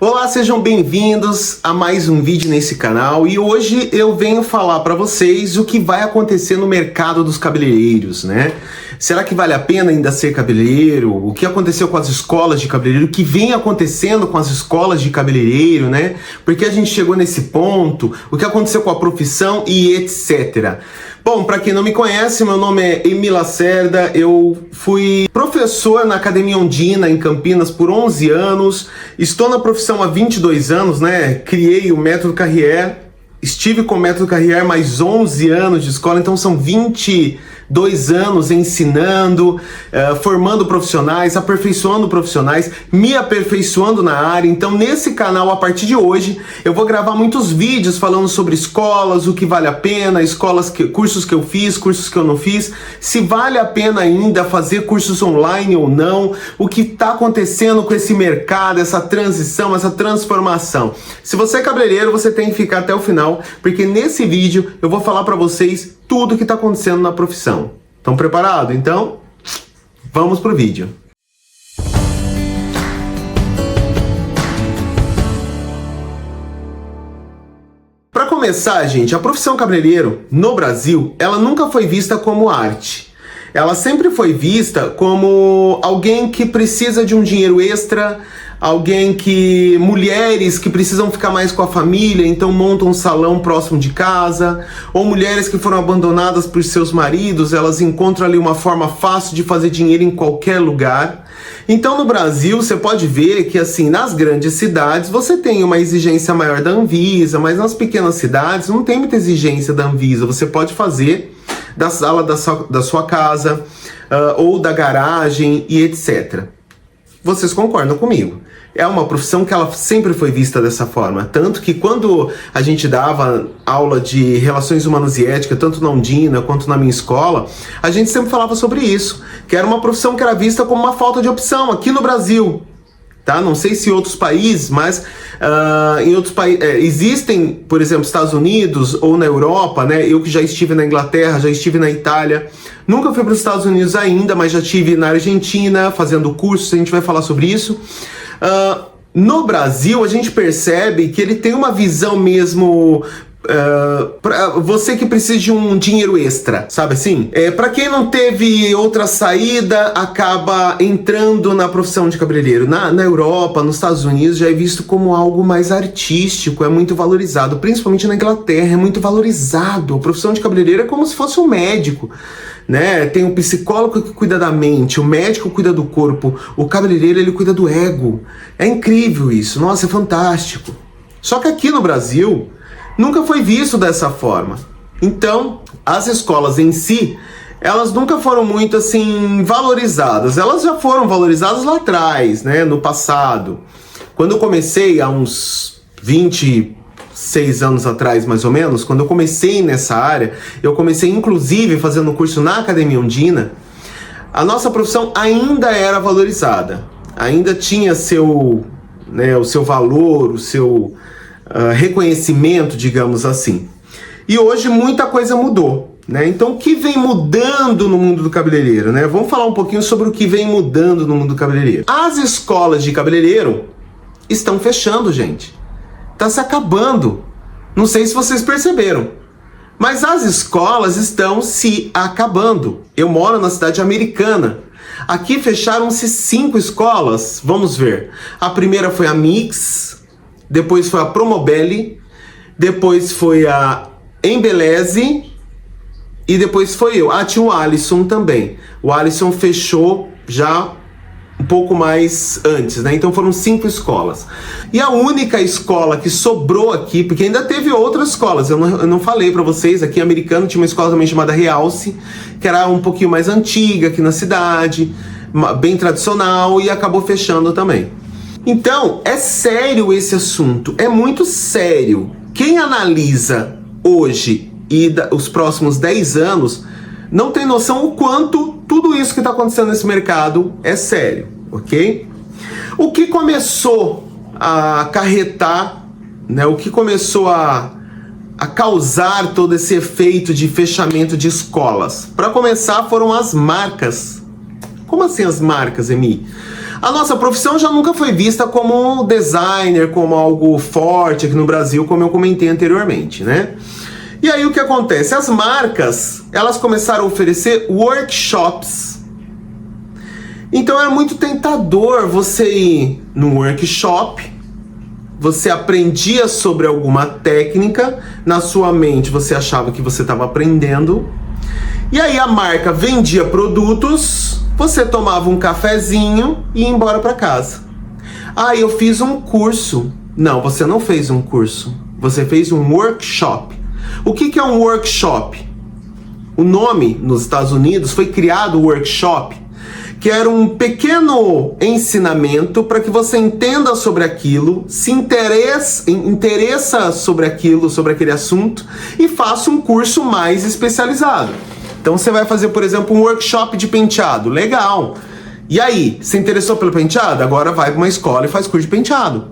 Olá, sejam bem-vindos a mais um vídeo nesse canal e hoje eu venho falar para vocês o que vai acontecer no mercado dos cabeleireiros, né? Será que vale a pena ainda ser cabeleireiro? O que aconteceu com as escolas de cabeleireiro? O que vem acontecendo com as escolas de cabeleireiro, né? Por que a gente chegou nesse ponto? O que aconteceu com a profissão e etc. Bom, para quem não me conhece, meu nome é Emi Lacerda, eu fui professor na Academia Ondina, em Campinas, por 11 anos, estou na profissão há 22 anos, né? Criei o Método Carrière, estive com o Método Carrière mais 11 anos de escola, então são 22 anos ensinando, formando profissionais, aperfeiçoando profissionais, me aperfeiçoando na área. Então nesse canal, a partir de hoje, eu vou gravar muitos vídeos falando sobre escolas, o que vale a pena, cursos que eu fiz, cursos que eu não fiz, se vale a pena ainda fazer cursos online ou não, o que está acontecendo com esse mercado, essa transição, essa transformação. Se você é cabeleireiro, você tem que ficar até o final, porque nesse vídeo eu vou falar para vocês tudo o que está acontecendo na profissão. Estão preparados? Então, vamos pro vídeo. Para começar, gente, a profissão cabeleireiro no Brasil, ela nunca foi vista como arte. Ela sempre foi vista como alguém que precisa de um dinheiro extra, mulheres que precisam ficar mais com a família, então montam um salão próximo de casa, ou mulheres que foram abandonadas por seus maridos, elas encontram ali uma forma fácil de fazer dinheiro em qualquer lugar. Então no Brasil você pode ver que assim, nas grandes cidades você tem uma exigência maior da Anvisa, mas nas pequenas cidades não tem muita exigência da Anvisa, você pode fazer da sala da sua casa, ou da garagem e etc. Vocês concordam comigo? É uma profissão que ela sempre foi vista dessa forma, tanto que quando a gente dava aula de relações humanas e ética, tanto na Ondina quanto na minha escola, a gente sempre falava sobre isso, que era uma profissão que era vista como uma falta de opção aqui no Brasil. Tá? Não sei se em outros países, mas em outros países existem, por exemplo, Estados Unidos ou na Europa, né? Eu que já estive na Inglaterra, já estive na Itália, nunca fui para os Estados Unidos ainda, mas já estive na Argentina fazendo cursos, a gente vai falar sobre isso. No Brasil, a gente percebe que ele tem uma visão mesmo... para você que precisa de um dinheiro extra, sabe assim? Para quem não teve outra saída, acaba entrando na profissão de cabeleireiro. Na Europa, nos Estados Unidos, já é visto como algo mais artístico, é muito valorizado. Principalmente na Inglaterra, é muito valorizado. A profissão de cabeleireiro é como se fosse um médico, né? Tem um psicólogo que cuida da mente, o médico cuida do corpo, o cabeleireiro ele cuida do ego. É incrível isso, nossa, é fantástico. Só que aqui no Brasil nunca foi visto dessa forma. Então, as escolas em si, elas nunca foram muito assim valorizadas. Elas já foram valorizadas lá atrás, né, no passado. Quando eu comecei há uns 26 anos atrás, mais ou menos, quando eu comecei nessa área, eu comecei inclusive fazendo um curso na Academia Ondina, a nossa profissão ainda era valorizada. Ainda tinha o seu valor, o seu reconhecimento, digamos assim. E hoje muita coisa mudou, né? Então o que vem mudando no mundo do cabeleireiro, né? Vamos falar um pouquinho sobre o que vem mudando no mundo do cabeleireiro. As escolas de cabeleireiro estão fechando, gente. Tá se acabando. Não sei se vocês perceberam, mas as escolas estão se acabando. Eu moro na cidade americana. Aqui fecharam-se 5 escolas. Vamos ver. A primeira foi a Mix, depois foi a Promobile, depois foi a Embeleze e depois foi eu. Tinha o Alisson também. O Alisson fechou já um pouco mais antes, né? Então foram 5 escolas. E a única escola que sobrou aqui, porque ainda teve outras escolas, eu não falei pra vocês, aqui em Americano tinha uma escola também chamada Realce, que era um pouquinho mais antiga aqui na cidade, bem tradicional, e acabou fechando também. Então, é sério esse assunto, é muito sério. Quem analisa hoje e os próximos 10 anos não tem noção o quanto tudo isso que está acontecendo nesse mercado é sério, ok? O que começou a acarretar, né, o que começou a causar todo esse efeito de fechamento de escolas? Para começar, foram as marcas. Como assim as marcas, Emi? A nossa profissão já nunca foi vista como designer, como algo forte aqui no Brasil, como eu comentei anteriormente, né? E aí o que acontece? As marcas, elas começaram a oferecer workshops. Então era muito tentador você ir num workshop, você aprendia sobre alguma técnica, na sua mente você achava que você estava aprendendo, e aí a marca vendia produtos, você tomava um cafezinho e ia embora para casa. Ah, eu fiz um curso. Não, você não fez um curso, você fez um workshop. O que é um workshop? O nome nos Estados Unidos foi criado o workshop, que era um pequeno ensinamento para que você entenda sobre aquilo, se interessa sobre aquilo, sobre aquele assunto, e faça um curso mais especializado. Então você vai fazer, por exemplo, um workshop de penteado. Legal! E aí, se interessou pelo penteado? Agora vai para uma escola e faz curso de penteado.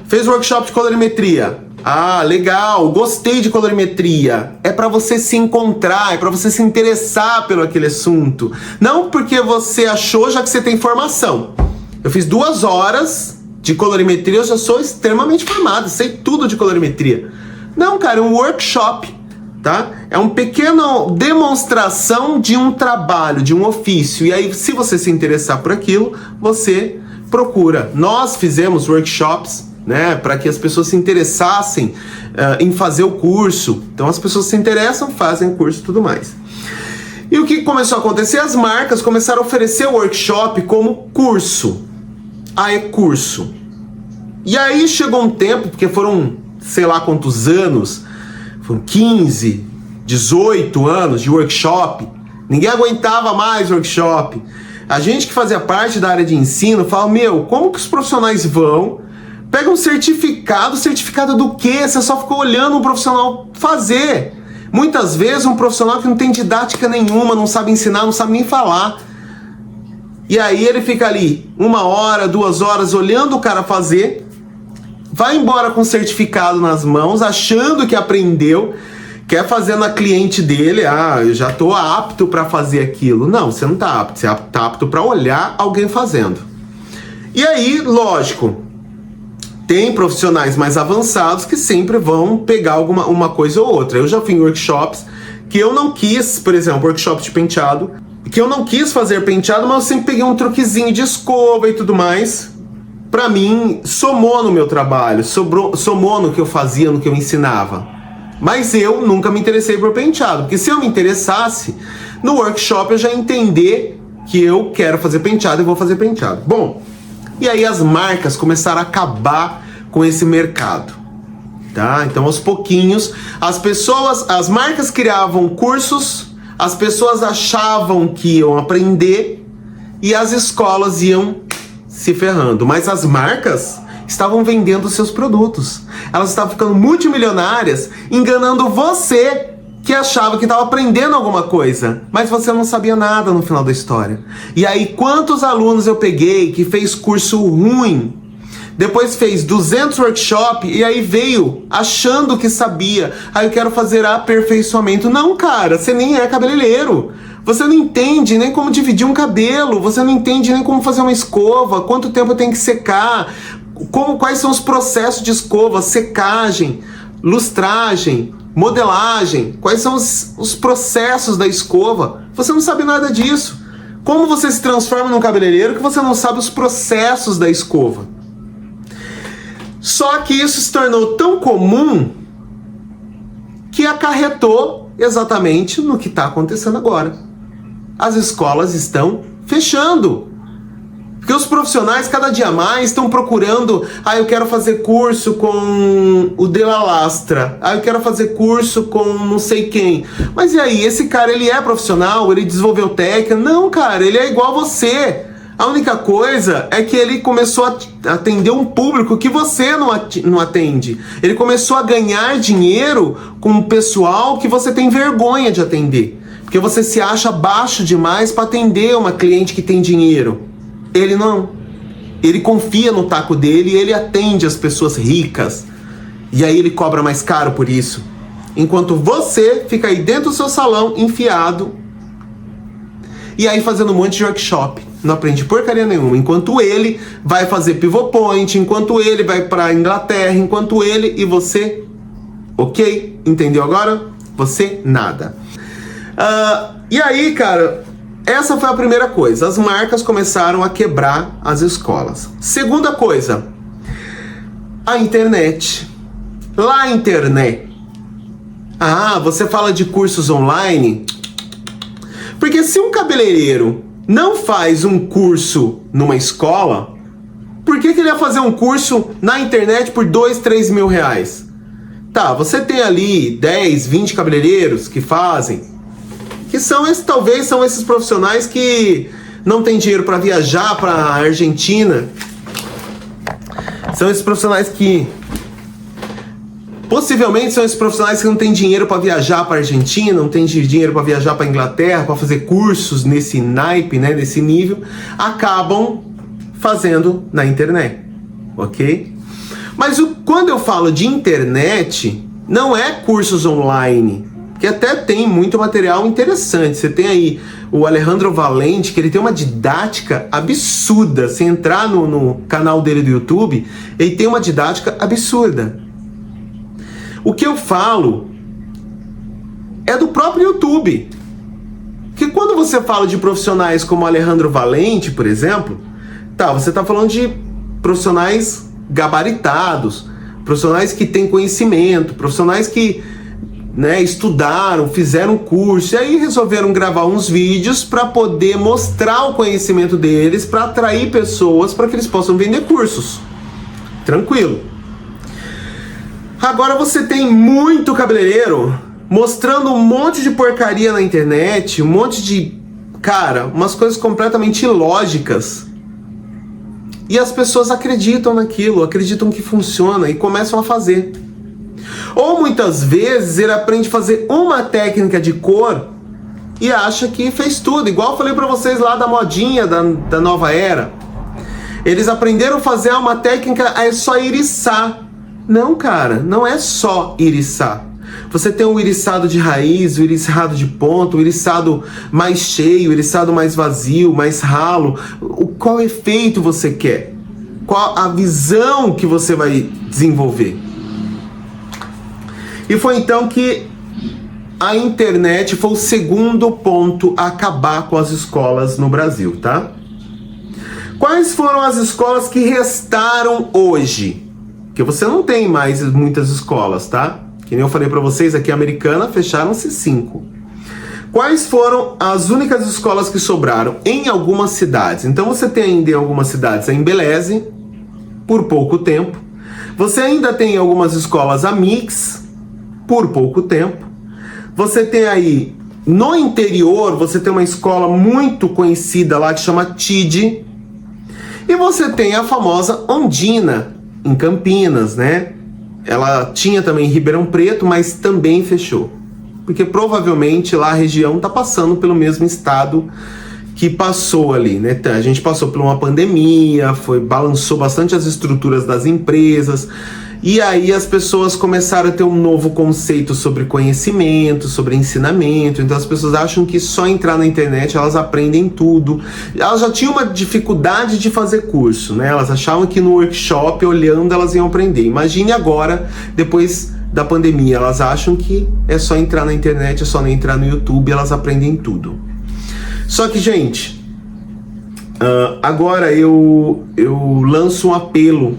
Fez workshop de colorimetria. Ah, legal, gostei de colorimetria. É para você se encontrar, é para você se interessar pelo aquele assunto. Não porque você achou, já que você tem formação. Eu fiz 2 horas de colorimetria, eu já sou extremamente formado, sei tudo de colorimetria. Não, cara, é um workshop, tá? É uma pequena demonstração de um trabalho, de um ofício. E aí, se você se interessar por aquilo, você procura. Nós fizemos workshops, né, para que as pessoas se interessassem em fazer o curso. Então as pessoas se interessam, fazem o curso e tudo mais. E o que começou a acontecer? As marcas começaram a oferecer o workshop como curso. Ah, é curso. E aí chegou um tempo, porque foram sei lá quantos anos, foram 15, 18 anos de workshop, ninguém aguentava mais workshop. A gente que fazia parte da área de ensino fala, meu, como que os profissionais vão, pega um certificado do quê? Você só ficou olhando um profissional fazer. Muitas vezes um profissional que não tem didática nenhuma, não sabe ensinar, não sabe nem falar. E aí ele fica ali 1 hora, 2 horas olhando o cara fazer, vai embora com o certificado nas mãos, achando que aprendeu, quer fazer na cliente dele, eu já estou apto para fazer aquilo. Não, você não está apto, você está apto para olhar alguém fazendo. E aí, lógico, tem profissionais mais avançados que sempre vão pegar uma coisa ou outra. Eu já fui em workshops que eu não quis, por exemplo, workshop de penteado, que eu não quis fazer penteado, mas eu sempre peguei um truquezinho de escova e tudo mais. Pra mim, somou no meu trabalho, somou no que eu fazia, no que eu ensinava. Mas eu nunca me interessei por penteado, porque se eu me interessasse, no workshop eu já ia entender que eu quero fazer penteado e vou fazer penteado. Bom, e aí as marcas começaram a acabar com esse mercado, tá? Então, aos pouquinhos, as marcas criavam cursos, as pessoas achavam que iam aprender e as escolas iam se ferrando. Mas as marcas estavam vendendo seus produtos. Elas estavam ficando multimilionárias, enganando você que achava que estava aprendendo alguma coisa, mas você não sabia nada no final da história. E aí, quantos alunos eu peguei que fez curso ruim, depois fez 200 workshops e aí veio achando que sabia. Eu quero fazer aperfeiçoamento. Não, cara, você nem é cabeleireiro. Você não entende nem como dividir um cabelo, você não entende nem como fazer uma escova, quanto tempo tem que secar, quais são os processos de escova, secagem, lustragem, modelagem, quais são os processos da escova. Você não sabe nada disso. Como você se transforma num cabeleireiro que você não sabe os processos da escova? Só que isso se tornou tão comum que acarretou exatamente no que está acontecendo agora. As escolas estão fechando. Porque os profissionais cada dia mais estão procurando, eu quero fazer curso com o Della Lastra, eu quero fazer curso com não sei quem. Mas e aí, esse cara, ele é profissional, ele desenvolveu técnica? Não, cara, ele é igual a você. A única coisa é que ele começou a atender um público que você não atende. Ele começou a ganhar dinheiro com um pessoal que você tem vergonha de atender. Porque você se acha baixo demais para atender uma cliente que tem dinheiro. Ele não. Ele confia no taco dele e ele atende as pessoas ricas. E aí ele cobra mais caro por isso. Enquanto você fica aí dentro do seu salão, enfiado, e aí fazendo um monte de workshop. não aprende porcaria nenhuma. Enquanto ele vai fazer pivot point, enquanto ele vai para Inglaterra, enquanto ele e você, ok? Entendeu agora? Você nada. E aí, cara, essa foi a primeira coisa. As marcas começaram a quebrar as escolas. Segunda coisa, a internet. Lá a internet. Você fala de cursos online? Porque se um cabeleireiro não faz um curso numa escola, por que ele ia fazer um curso na internet por 2, 3 mil reais? Tá, você tem ali 10, 20 cabeleireiros que fazem, que talvez são esses profissionais que não têm dinheiro para viajar para a Argentina. São esses profissionais que possivelmente são esses profissionais que não têm dinheiro para viajar para a Argentina, não têm dinheiro para viajar para a Inglaterra, para fazer cursos nesse naipe, né, nesse nível, acabam fazendo na internet, ok? Mas quando eu falo de internet, não é cursos online, que até tem muito material interessante. Você tem aí o Alejandro Valente, que ele tem uma didática absurda. Se entrar no canal dele do YouTube, ele tem uma didática absurda. O que eu falo é do próprio YouTube. Que quando você fala de profissionais como Alejandro Valente, por exemplo, você está falando de profissionais gabaritados, profissionais que têm conhecimento, profissionais que estudaram, fizeram curso, e aí resolveram gravar uns vídeos para poder mostrar o conhecimento deles, para atrair pessoas, para que eles possam vender cursos. Tranquilo. Agora você tem muito cabeleireiro mostrando um monte de porcaria na internet, um monte de... umas coisas completamente ilógicas. E as pessoas acreditam naquilo, acreditam que funciona e começam a fazer. Ou muitas vezes ele aprende a fazer uma técnica de cor e acha que fez tudo. Igual eu falei pra vocês lá da modinha da nova era. Eles aprenderam a fazer uma técnica, é só iriçar. Não, cara, não é só iriçar. Você tem o iriçado de raiz, o iriçado de ponta, o iriçado mais cheio, o iriçado mais vazio, mais ralo. Qual efeito você quer? Qual a visão que você vai desenvolver? E foi então que a internet foi o segundo ponto a acabar com as escolas no Brasil, tá? Quais foram as escolas que restaram hoje? Porque você não tem mais muitas escolas, tá? Que nem eu falei pra vocês, aqui Americana, fecharam-se 5. Quais foram as únicas escolas que sobraram? Em algumas cidades. Então você tem ainda em algumas cidades a Embeleze, por pouco tempo. Você ainda tem algumas escolas a Mix, por pouco tempo. Você tem aí, no interior, você tem uma escola muito conhecida lá que chama TID. E você tem a famosa Ondina, em Campinas, né? Ela tinha também em Ribeirão Preto, mas também fechou. Porque provavelmente lá a região está passando pelo mesmo estado que passou ali, né? A gente passou por uma pandemia, balançou bastante as estruturas das empresas, e aí as pessoas começaram a ter um novo conceito sobre conhecimento, sobre ensinamento. Então as pessoas acham que só entrar na internet elas aprendem tudo. Elas já tinham uma dificuldade de fazer curso, né? Elas achavam que no workshop, olhando, elas iam aprender. Imagine agora, depois da pandemia, elas acham que é só entrar na internet, é só entrar no YouTube, elas aprendem tudo. Só que, gente, agora eu lanço um apelo,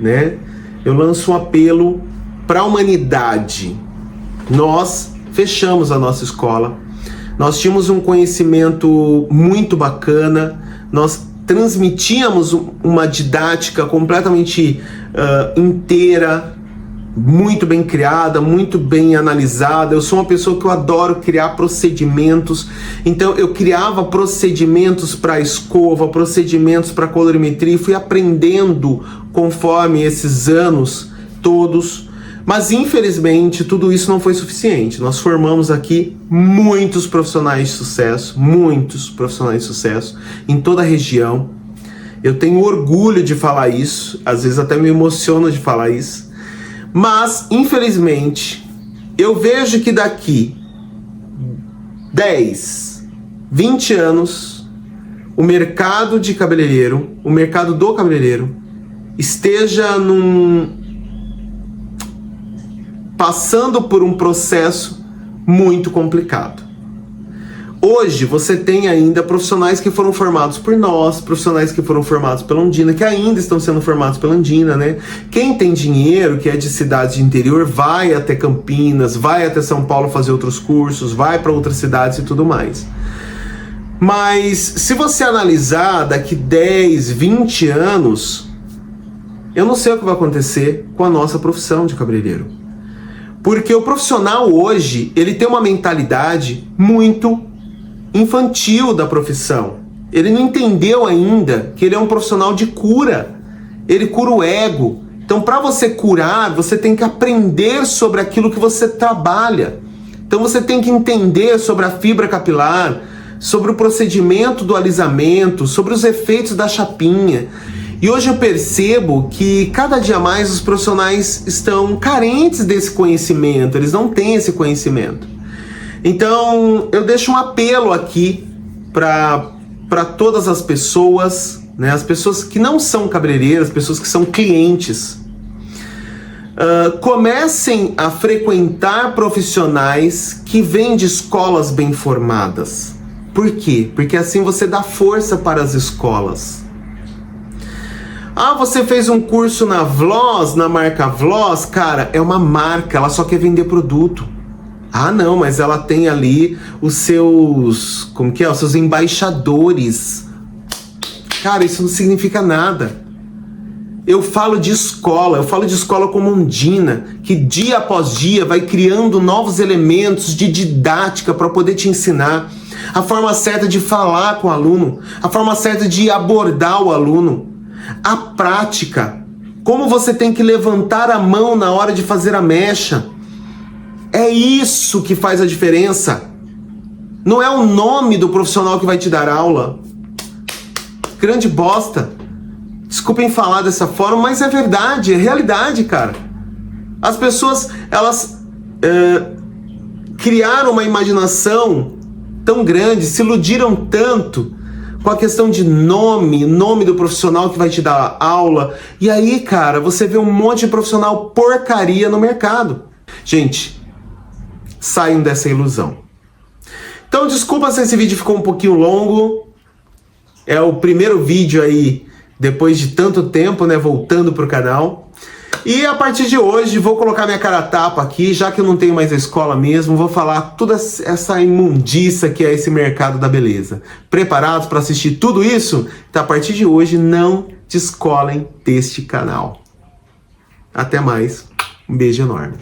né? Eu lanço um apelo para a humanidade. Nós fechamos a nossa escola. Nós tínhamos um conhecimento muito bacana. Nós transmitíamos uma didática completamente inteira, muito bem criada, muito bem analisada. Eu sou uma pessoa que eu adoro criar procedimentos. Então eu criava procedimentos para escova, procedimentos para colorimetria, e fui aprendendo conforme esses anos todos. Mas infelizmente tudo isso não foi suficiente. Nós formamos aqui muitos profissionais de sucesso em toda a região. Eu tenho orgulho de falar isso, às vezes até me emociono de falar isso. Mas, infelizmente, eu vejo que daqui 10, 20 anos, o mercado de cabeleireiro, o mercado do cabeleireiro, esteja passando por um processo muito complicado. Hoje você tem ainda profissionais que foram formados por nós, profissionais que foram formados pela Ondina, que ainda estão sendo formados pela Ondina, né? Quem tem dinheiro, que é de cidade de interior, vai até Campinas, vai até São Paulo fazer outros cursos, vai para outras cidades e tudo mais. Mas se você analisar daqui 10, 20 anos, eu não sei o que vai acontecer com a nossa profissão de cabeleireiro. Porque o profissional hoje, ele tem uma mentalidade muito infantil da profissão. Ele não entendeu ainda que ele é um profissional de cura. Ele cura o ego. Então, para você curar, você tem que aprender sobre aquilo que você trabalha. Então, você tem que entender sobre a fibra capilar, sobre o procedimento do alisamento, sobre os efeitos da chapinha. E hoje eu percebo que cada dia mais os profissionais estão carentes desse conhecimento, eles não têm esse conhecimento. Então eu deixo um apelo aqui para todas as pessoas, né, as pessoas que não são cabeleireiras, pessoas que são clientes. Comecem a frequentar profissionais que vêm de escolas bem formadas. Por quê? Porque assim você dá força para as escolas. Ah, você fez um curso na Vloss, na marca Vloss? Cara, é uma marca, ela só quer vender produto. Ah, não, mas ela tem ali os seus, como que é? Os seus embaixadores. Cara, isso não significa nada. Eu falo de escola como Ondina, que dia após dia vai criando novos elementos de didática para poder te ensinar a forma certa de falar com o aluno, a forma certa de abordar o aluno. A prática, como você tem que levantar a mão na hora de fazer a mecha, é isso que faz a diferença. Não é o nome do profissional que vai te dar aula. Grande bosta. Desculpem falar dessa forma, mas é verdade, é realidade, cara. As pessoas, elas criaram uma imaginação tão grande, se iludiram tanto com a questão de nome do profissional que vai te dar aula. E aí, cara, você vê um monte de profissional porcaria no mercado. Gente, saiam dessa ilusão. Então, desculpa se esse vídeo ficou um pouquinho longo. É o primeiro vídeo aí, depois de tanto tempo, né, voltando pro canal. E a partir de hoje, vou colocar minha cara a tapa aqui, já que eu não tenho mais a escola mesmo, vou falar toda essa imundícia que é esse mercado da beleza. Preparados para assistir tudo isso? Então, a partir de hoje, não descolem deste canal. Até mais. Um beijo enorme.